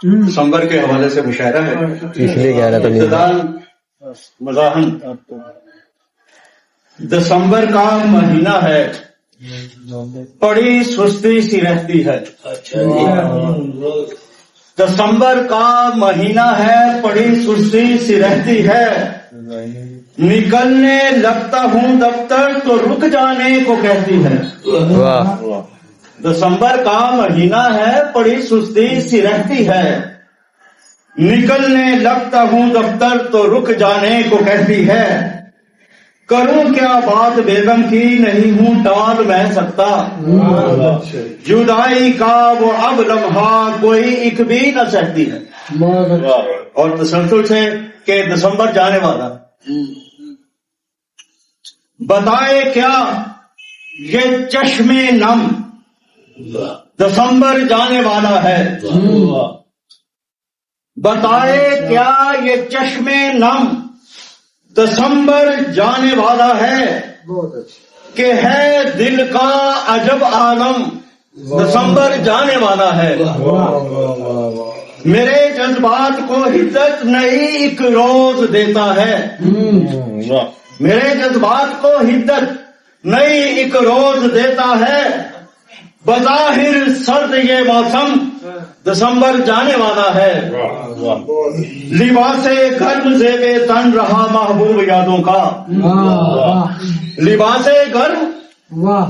دسمبر کے حوالے سے مشاعرہ ہے، اس لیے کہہ رہا تھا ابتداءً مزاحم۔ دسمبر کا مہینہ ہے، بڑی سستی سی رہتی ہے۔ دسمبر کا مہینہ ہے، بڑی سستی سی رہتی ہے، نکلنے لگتا ہوں دفتر تو رک جانے کو کہتی ہے۔ واہ، دسمبر کا مہینہ ہے، بڑی سستی سی رہتی ہے، نکلنے لگتا ہوں دفتر تو رک جانے کو کہتی ہے۔ کروں کیا بات بیگم کی، نہیں ہوں ٹال میں سکتا، جدائی کا وہ اب لمحہ کوئی ایک بھی نہ سہتی ہے۔ اور تسلسل سے کہ دسمبر جانے والا، بتائے کیا یہ چشم نم، دسمبر جانے والا ہے۔ بتائے کیا یہ چشم نم، دسمبر جانے والا ہے، کہ ہے دل کا عجب عالم، دسمبر جانے والا ہے۔ میرے جذبات کو حدت نئی ایک روز دیتا ہے، میرے جذبات کو حدت نئی ایک روز دیتا ہے۔ بظاہر سرد یہ موسم، دسمبر جانے والا ہے۔ لباس گرم زیب تن رہا محبوب یادوں کا، لباس گرم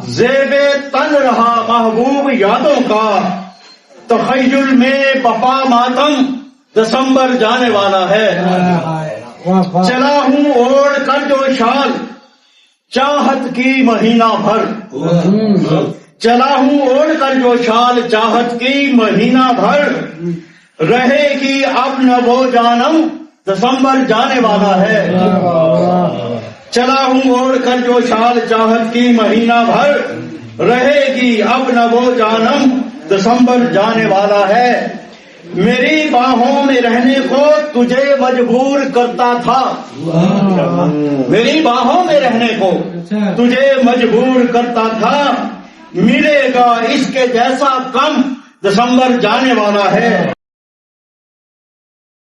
زیب تن رہا محبوب یادوں کا۔ تخیل میں بپا ماتم، دسمبر جانے والا ہے۔ چلا ہوں اوڑھ کر جو شال، چاہت کی مہینہ بھر، چلا ہوں اوڑھ کر جو شال چاہت کی مہینہ بھر۔ رہے گی اب نہ وہ جانم، دسمبر جانے والا ہے۔ چلا ہوں اوڑھ کر جو شال چاہت کی مہینہ بھر، رہے گی اب نہ وہ جانم، دسمبر جانے والا ہے۔ میری باہوں میں رہنے کو تجھے مجبور کرتا تھا، میری باہوں میں رہنے کو تجھے مجبور کرتا تھا۔ ملے گا اس کے جیسا کم، دسمبر جانے والا ہے۔